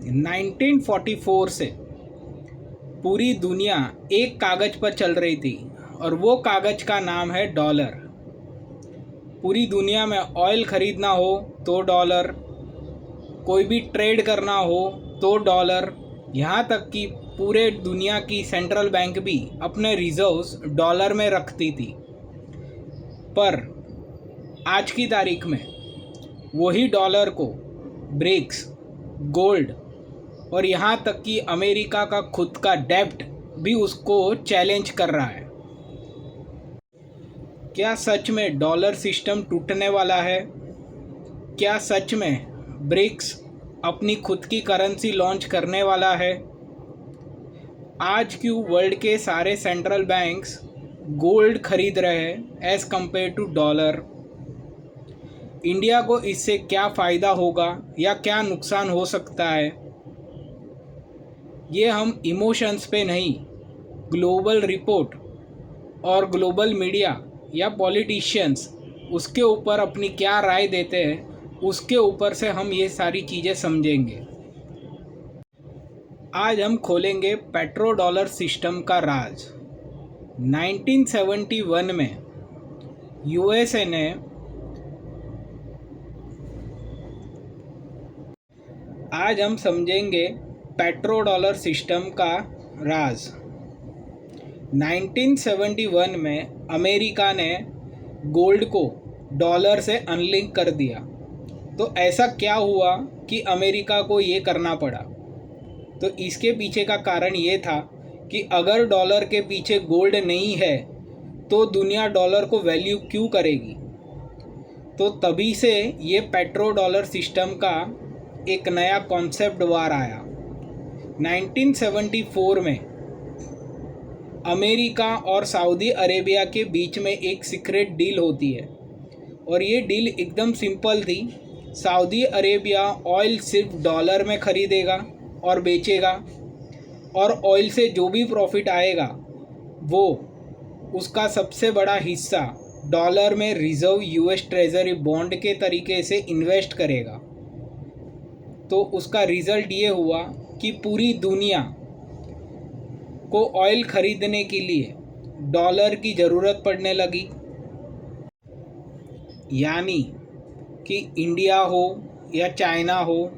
1944 से पूरी दुनिया एक कागज़ पर चल रही थी और वो कागज़ का नाम है डॉलर। पूरी दुनिया में ऑयल ख़रीदना हो तो डॉलर, कोई भी ट्रेड करना हो तो डॉलर, यहाँ तक कि पूरे दुनिया की सेंट्रल बैंक भी अपने रिजर्व्स डॉलर में रखती थी। पर आज की तारीख में वही डॉलर को ब्रिक्स, गोल्ड और यहाँ तक कि अमेरिका का खुद का डेब्ट भी उसको चैलेंज कर रहा है। क्या सच में डॉलर सिस्टम टूटने वाला है? क्या सच में ब्रिक्स अपनी खुद की करेंसी लॉन्च करने वाला है? आज क्यों वर्ल्ड के सारे सेंट्रल बैंक्स गोल्ड खरीद रहे हैं as compare to dollar? India को इससे क्या फ़ायदा होगा या क्या नुकसान हो सकता है? ये हम इमोशंस पे नहीं, ग्लोबल रिपोर्ट और ग्लोबल मीडिया या पॉलिटिशियंस उसके ऊपर अपनी क्या राय देते हैं, उसके ऊपर से हम ये सारी चीज़ें समझेंगे। आज हम खोलेंगे पेट्रो डॉलर सिस्टम का राज। 1971 में यूएसए ने आज हम समझेंगे पेट्रो डॉलर सिस्टम का राज। 1971 में अमेरिका ने गोल्ड को डॉलर से अनलिंक कर दिया। तो ऐसा क्या हुआ कि अमेरिका को ये करना पड़ा? तो इसके पीछे का कारण ये था कि अगर डॉलर के पीछे गोल्ड नहीं है तो दुनिया डॉलर को वैल्यू क्यों करेगी? तो तभी से ये पेट्रो डॉलर सिस्टम का एक नया कॉन्सेप्ट बाहर आया। 1974 में अमेरिका और सऊदी अरेबिया के बीच में एक सीक्रेट डील होती है और ये डील एकदम सिंपल थी। सऊदी अरेबिया ऑयल सिर्फ डॉलर में ख़रीदेगा और बेचेगा और ऑयल से जो भी प्रॉफिट आएगा वो उसका सबसे बड़ा हिस्सा डॉलर में रिजर्व यूएस ट्रेजरी बॉन्ड के तरीके से इन्वेस्ट करेगा। तो उसका रिज़ल्ट ये हुआ कि पूरी दुनिया को ऑयल ख़रीदने के लिए डॉलर की ज़रूरत पड़ने लगी। यानी कि इंडिया हो या चाइना हो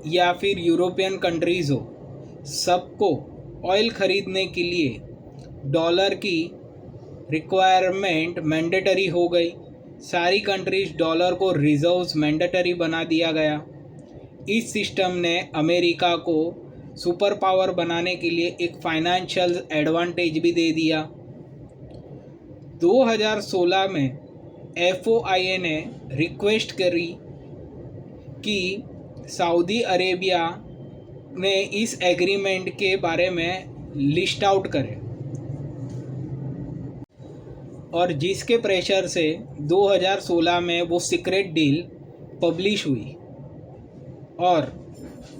या फिर यूरोपियन कंट्रीज़ हो, सबको ऑयल ख़रीदने के लिए डॉलर की रिक्वायरमेंट मैंडेटरी हो गई। सारी कंट्रीज़ डॉलर को रिजर्व्स मैंडेटरी बना दिया गया। इस सिस्टम ने अमेरिका को सुपर पावर बनाने के लिए एक फाइनेंशियल एडवांटेज भी दे दिया। 2016 में FOIA ने रिक्वेस्ट करी कि सऊदी अरेबिया ने इस एग्रीमेंट के बारे में लिस्ट आउट करे और जिसके प्रेशर से 2016 में वो सीक्रेट डील पब्लिश हुई। और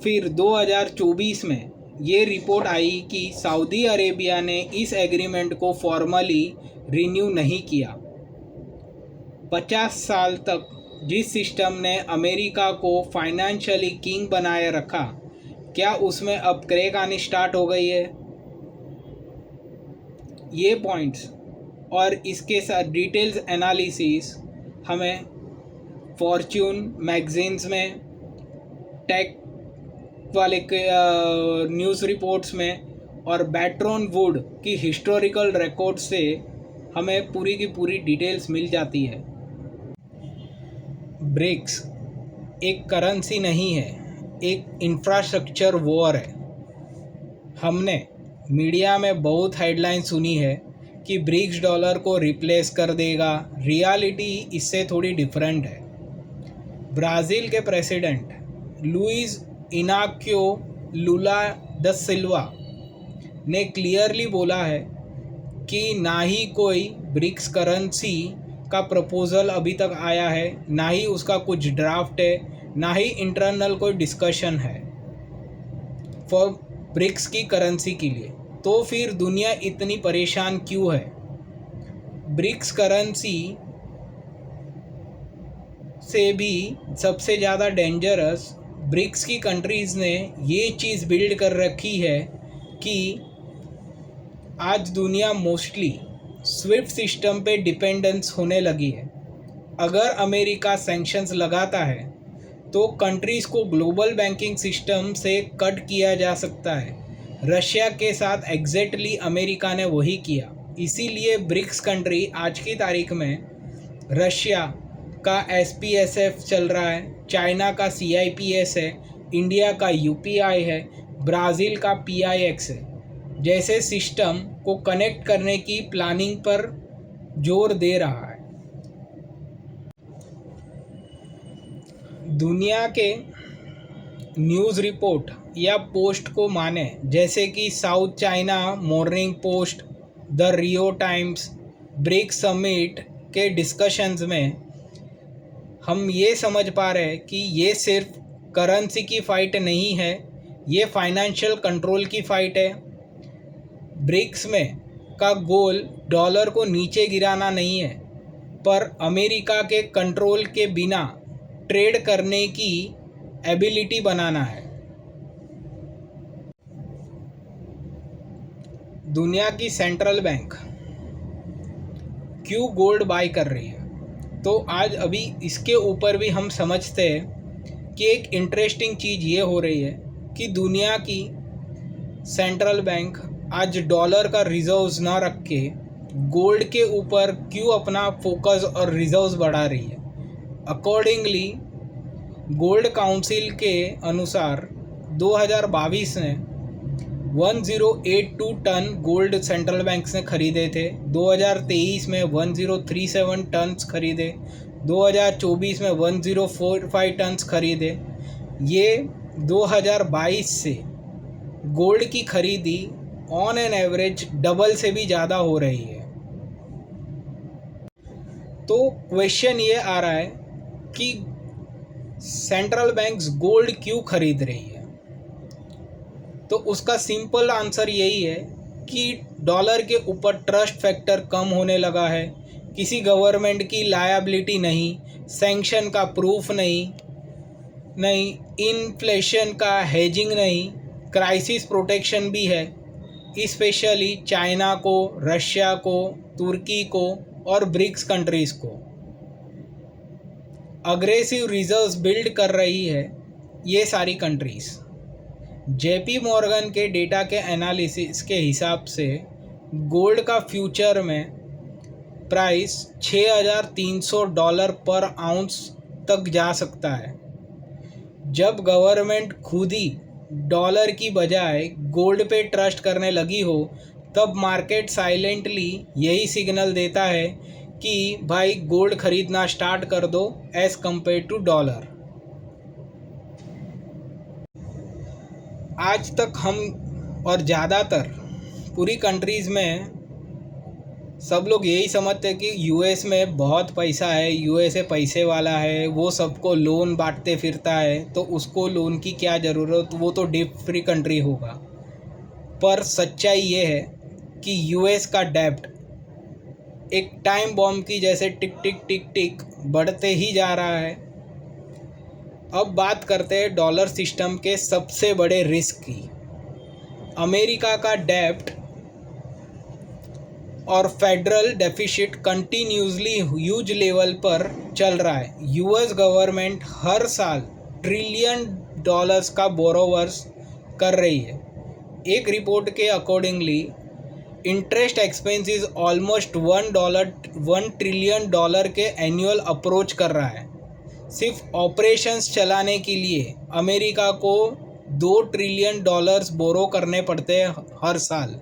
फिर 2024 में ये रिपोर्ट आई कि सऊदी अरेबिया ने इस एग्रीमेंट को फॉर्मली रिन्यू नहीं किया। 50 साल तक जिस सिस्टम ने अमेरिका को फाइनेंशियली किंग बनाए रखा, क्या उसमें अब क्रैक आनी स्टार्ट हो गई है? ये पॉइंट्स और इसके साथ डिटेल्स एनालिसिस हमें फॉर्च्यून मैगजीन्स में, टेक वाले न्यूज़ रिपोर्ट्स में और बैट्रन वुड की हिस्टोरिकल रिकॉर्ड से हमें पूरी की पूरी डिटेल्स मिल जाती है। ब्रिक्स एक करेंसी नहीं है, एक इंफ्रास्ट्रक्चर वॉर है। हमने मीडिया में बहुत हेडलाइन सुनी है कि ब्रिक्स डॉलर को रिप्लेस कर देगा। रियलिटी इससे थोड़ी डिफरेंट है। ब्राज़ील के प्रेसिडेंट लुइस इनाक्यो लुला द सिल्वा ने क्लियरली बोला है कि ना ही कोई ब्रिक्स करेंसी का प्रपोज़ल अभी तक आया है, ना ही उसका कुछ ड्राफ्ट है, ना ही इंटरनल कोई डिस्कशन है फॉर ब्रिक्स की करेंसी के लिए। तो फिर दुनिया इतनी परेशान क्यों है? ब्रिक्स करेंसी से भी सबसे ज़्यादा डेंजरस ब्रिक्स की कंट्रीज़ ने ये चीज़ बिल्ड कर रखी है कि आज दुनिया मोस्टली स्विफ्ट सिस्टम पे डिपेंडेंस होने लगी है। अगर अमेरिका सैंक्शंस लगाता है तो कंट्रीज़ को ग्लोबल बैंकिंग सिस्टम से कट किया जा सकता है। रशिया के साथ एग्जैक्टली अमेरिका ने वही किया। इसीलिए ब्रिक्स कंट्री आज की तारीख में रशिया का SPSF चल रहा है, चाइना का CIPS है, इंडिया का UPI है, ब्राज़ील का PIX है, जैसे सिस्टम को कनेक्ट करने की प्लानिंग पर जोर दे रहा है। दुनिया के न्यूज़ रिपोर्ट या पोस्ट को माने, जैसे कि South China Morning Post, the Rio Times, BRICS summit के डिस्कशंस में हम ये समझ पा रहे हैं कि ये सिर्फ करेंसी की फ़ाइट नहीं है, ये फाइनेंशियल कंट्रोल की फ़ाइट है। ब्रिक्स में का गोल डॉलर को नीचे गिराना नहीं है, पर अमेरिका के कंट्रोल के बिना ट्रेड करने की एबिलिटी बनाना है। दुनिया की सेंट्रल बैंक क्यों गोल्ड बाय कर रही है, तो आज अभी इसके ऊपर भी हम समझते हैं कि एक इंटरेस्टिंग चीज़ ये हो रही है कि दुनिया की सेंट्रल बैंक आज डॉलर का रिजर्व्स ना रख के गोल्ड के ऊपर क्यों अपना फोकस और रिजर्व्स बढ़ा रही है। अकॉर्डिंगली गोल्ड काउंसिल के अनुसार 2022 में 1082 टन गोल्ड सेंट्रल बैंक्स ने खरीदे थे, 2023 में 1037 टन्स खरीदे, 2024 में 1045 टन्स खरीदे। ये 2022 से गोल्ड की खरीदी ऑन एन एवरेज डबल से भी ज़्यादा हो रही है। तो क्वेश्चन ये आ रहा है कि सेंट्रल बैंक्स गोल्ड क्यों खरीद रही है, तो उसका सिंपल आंसर यही है कि डॉलर के ऊपर ट्रस्ट फैक्टर कम होने लगा है, किसी गवर्नमेंट की लायबिलिटी नहीं, सैंक्शन का प्रूफ नहीं, इन्फ्लेशन का हेजिंग नहीं, क्राइसिस प्रोटेक्शन भी है, स्पेशली चाइना को, रशिया को, तुर्की को और ब्रिक्स कंट्रीज़ को। अग्रेसिव रिजर्व्स बिल्ड कर रही है ये सारी कंट्रीज़। JP मॉर्गन के डेटा के एनालिसिस के हिसाब से गोल्ड का फ्यूचर में प्राइस $6,300 पर आउंस तक जा सकता है। जब गवर्नमेंट खुद ही डॉलर की बजाय गोल्ड पे ट्रस्ट करने लगी हो, तब मार्केट साइलेंटली यही सिग्नल देता है कि भाई गोल्ड खरीदना स्टार्ट कर दो एज़ कम्पेयर टू डॉलर। आज तक हम और ज़्यादातर पूरी कंट्रीज़ में सब लोग यही समझते हैं कि US में बहुत पैसा है, USA पैसे वाला है, वो सबको लोन बांटते फिरता है, तो उसको लोन की क्या ज़रूरत, वो तो डेट फ्री कंट्री होगा। पर सच्चाई ये है कि US का डेब्ट एक टाइम बॉम्ब की जैसे टिक टिक टिक टिक बढ़ते ही जा रहा है। अब बात करते हैं डॉलर सिस्टम के सबसे बड़े रिस्क की। अमेरिका का डेब्ट और federal deficit continuously huge level पर चल रहा है। US गवर्नमेंट हर साल $1 ट्रिलियन का बोरोवर्स कर रही है। एक रिपोर्ट के accordingly interest expense is almost $1 trillion के एनुअल अप्रोच कर रहा है। सिर्फ ऑपरेशंस चलाने के लिए अमेरिका को $2 ट्रिलियन बोरो करने पड़ते हैं हर साल।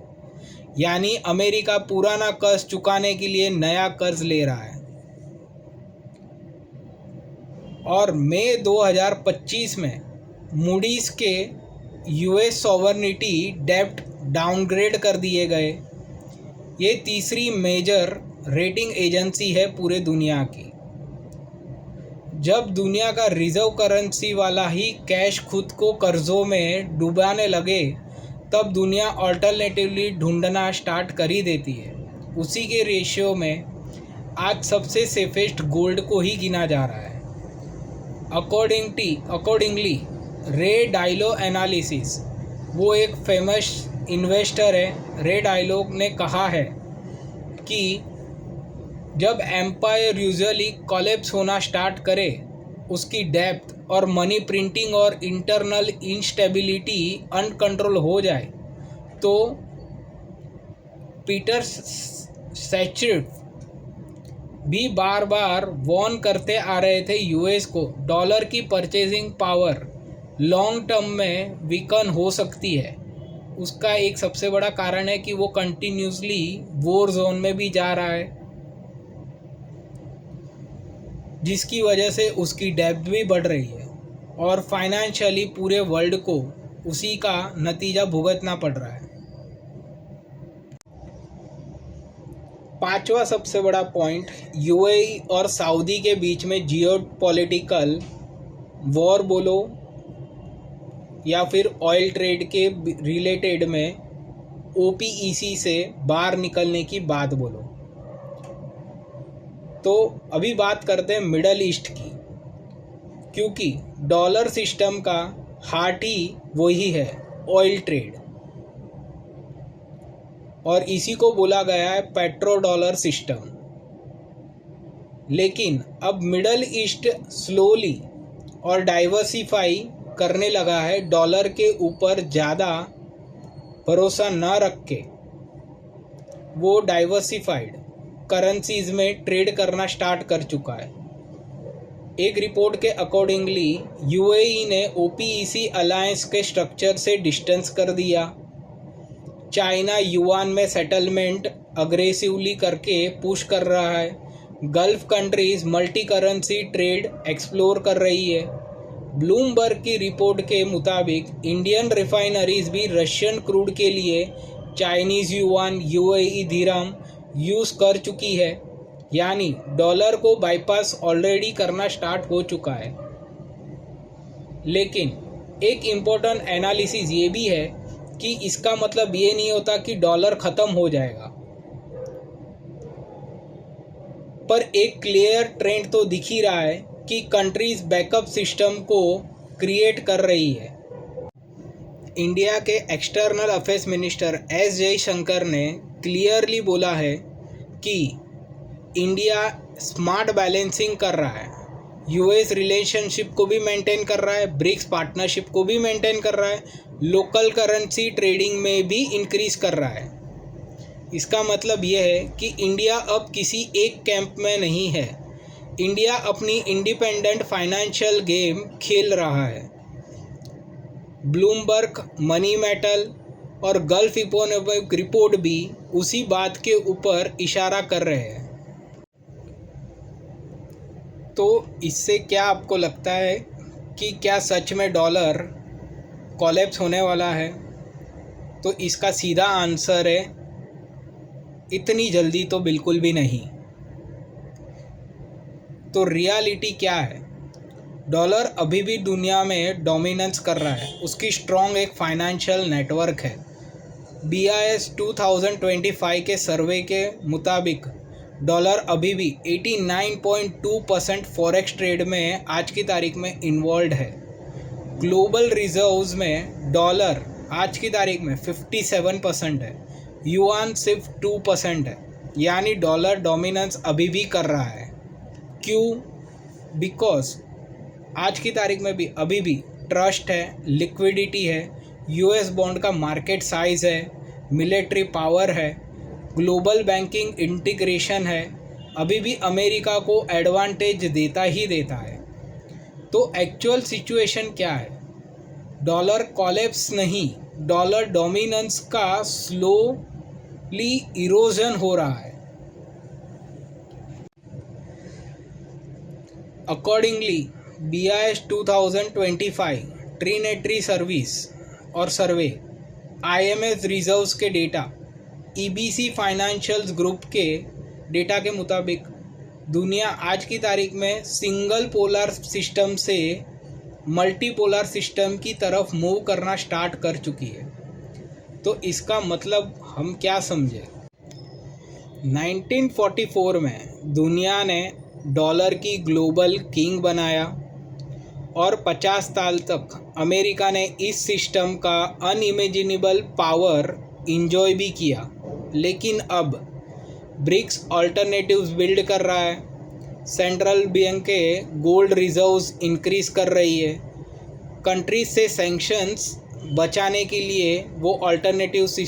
यानी अमेरिका पुराना कर्ज चुकाने के लिए नया कर्ज ले रहा है। और मई 2025 में मूडीज़ के US सॉवरेनिटी डेब्ट डाउनग्रेड कर दिए गए। ये तीसरी मेजर रेटिंग एजेंसी है पूरे दुनिया की। जब दुनिया का रिजर्व करेंसी वाला ही कैश खुद को कर्जों में डुबाने लगे, तब दुनिया ऑल्टरनेटिवली ढूंढना स्टार्ट कर ही देती है। उसी के रेशियो में आज सबसे सेफेस्ट गोल्ड को ही गिना जा रहा है। अकॉर्डिंगली रे डायलो एनालिसिस, वो एक फेमस इन्वेस्टर है। रे डायलो ने कहा है कि जब एम्पायर यूजुअली कोलैप्स होना स्टार्ट करे, उसकी डेप्थ और मनी प्रिंटिंग और इंटरनल इंस्टेबिलिटी अनकंट्रोल हो जाए, तो पीटर सैचिफ भी बार बार वॉर्न करते आ रहे थे यूएस को, डॉलर की परचेजिंग पावर लॉन्ग टर्म में वीकन हो सकती है। उसका एक सबसे बड़ा कारण है कि वो कंटिन्यूसली वॉर जोन में भी जा रहा है, जिसकी वजह से उसकी डेब्ट भी बढ़ रही है और फाइनेंशियली पूरे वर्ल्ड को उसी का नतीजा भुगतना पड़ रहा है। पांचवा सबसे बड़ा पॉइंट, यूएई और सऊदी के बीच में जियोपॉलिटिकल वॉर बोलो या फिर ऑयल ट्रेड के रिलेटेड में ओपीईसी से बाहर निकलने की बात बोलो। तो अभी बात करते हैं मिडल ईस्ट की, क्योंकि डॉलर सिस्टम का हार्ट ही वही है, ऑयल ट्रेड, और इसी को बोला गया है पेट्रो डॉलर सिस्टम। लेकिन अब मिडल ईस्ट स्लोली और डाइवर्सिफाई करने लगा है, डॉलर के ऊपर ज़्यादा भरोसा न रख के वो डाइवर्सिफाइड करेंसीज में ट्रेड करना स्टार्ट कर चुका है। एक रिपोर्ट के अकॉर्डिंगली यूएई ने ओपीईसी अलायंस के स्ट्रक्चर से डिस्टेंस कर दिया। चाइना युआन में सेटलमेंट अग्रेसिवली करके पुश कर रहा है। Gulf countries multi currency trade explore कर रही है। ब्लूमबर्ग की रिपोर्ट के मुताबिक इंडियन रिफाइनरीज भी रशियन क्रूड के लिए चाइनीज़ युआन, यूएई दिरहम यूज़ कर चुकी है, यानी डॉलर को बाईपास ऑलरेडी करना स्टार्ट हो चुका है। लेकिन एक इम्पोर्टेंट एनालिसिस ये भी है कि इसका मतलब ये नहीं होता कि डॉलर ख़त्म हो जाएगा, पर एक क्लियर ट्रेंड तो दिख ही रहा है कि कंट्रीज बैकअप सिस्टम को क्रिएट कर रही है। इंडिया के external affairs minister S Jaishankar ने क्लियरली बोला है कि इंडिया स्मार्ट बैलेंसिंग कर रहा है, यूएस रिलेशनशिप को भी मेंटेन कर रहा है, ब्रिक्स पार्टनरशिप को भी मेंटेन कर रहा है, लोकल करेंसी ट्रेडिंग में भी इंक्रीज कर रहा है। इसका मतलब यह है कि इंडिया अब किसी एक कैंप में नहीं है, इंडिया अपनी इंडिपेंडेंट फाइनेंशियल गेम खेल रहा है। ब्लूमबर्ग, मनी मेटल और गल्फ इकोनॉमिक रिपोर्ट भी उसी बात के ऊपर इशारा कर रहे हैं। तो इससे क्या आपको लगता है कि क्या सच में डॉलर कोलैप्स होने वाला है? तो इसका सीधा आंसर है इतनी जल्दी तो बिल्कुल भी नहीं। तो रियलिटी क्या है? डॉलर अभी भी दुनिया में डोमिनेंस कर रहा है, उसकी स्ट्रॉन्ग एक फाइनेंशियल नेटवर्क है। BIS 2025 के सर्वे के मुताबिक डॉलर अभी भी 89.2% फॉरेक्स ट्रेड में आज की तारीख में इन्वॉल्व है। ग्लोबल रिजर्व्स में डॉलर आज की तारीख में 57% है, युआन सिर्फ 2% है, यानी डॉलर डोमिनेंस अभी भी कर रहा है। क्यों? बिकॉज आज की तारीख में भी अभी भी ट्रस्ट है, लिक्विडिटी है, यूएस बॉन्ड का मार्केट साइज़ है, मिलिट्री पावर है, ग्लोबल बैंकिंग इंटीग्रेशन है, अभी भी अमेरिका को एडवांटेज देता ही देता है। तो एक्चुअल सिचुएशन क्या है? डॉलर कोलैप्स नहीं, डॉलर डोमिनेंस का स्लोली इरोजन हो रहा है। अकॉर्डिंगली BIS 2025 ट्रिनेटरी सर्विस और सर्वे, IMF रिजर्व्स के डेटा, EBC फाइनेंशियल्स ग्रुप के डेटा के मुताबिक दुनिया आज की तारीख में सिंगल पोलर सिस्टम से मल्टीपोलर सिस्टम की तरफ मूव करना स्टार्ट कर चुकी है। तो इसका मतलब हम क्या समझे? 1944 में दुनिया ने डॉलर की ग्लोबल किंग बनाया और 50 साल तक अमेरिका ने इस सिस्टम का अनइमेजिनेबल पावर इंजॉय भी किया। लेकिन अब ब्रिक्स अल्टरनेटिव्स बिल्ड कर रहा है, सेंट्रल बैंकें गोल्ड रिजर्व्स इंक्रीज कर रही है, कंट्रीज से सैंक्शंस बचाने के लिए वो अल्टरनेटिव्स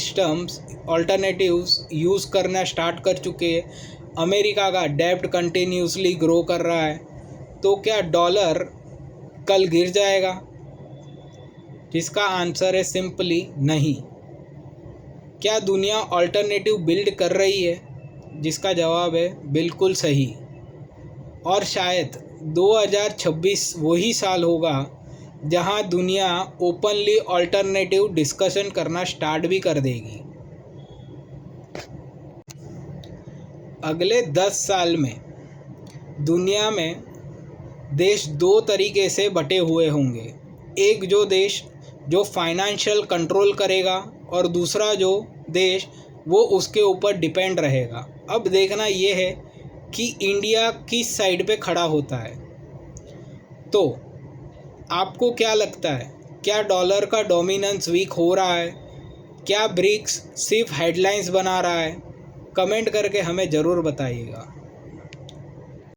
यूज़ करना स्टार्ट कर चुके हैं। अमेरिका का डेब्ट कंटिन्यूसली ग्रो कर रहा है। तो क्या डॉलर कल गिर जाएगा? जिसका आंसर है सिंपली नहीं। क्या दुनिया अल्टरनेटिव बिल्ड कर रही है? जिसका जवाब है बिल्कुल सही। और शायद 2026 वही साल होगा जहां दुनिया ओपनली अल्टरनेटिव डिस्कशन करना स्टार्ट भी कर देगी। अगले 10 साल में दुनिया में देश दो तरीके से बटे हुए होंगे। एक जो देश जो फाइनेंशियल कंट्रोल करेगा और दूसरा जो देश वो उसके ऊपर डिपेंड रहेगा। अब देखना ये है कि इंडिया किस साइड पे खड़ा होता है। तो आपको क्या लगता है, क्या डॉलर का डोमिनेंस वीक हो रहा है? क्या ब्रिक्स सिर्फ हेडलाइंस बना रहा है? कमेंट करके हमें ज़रूर बताइएगा।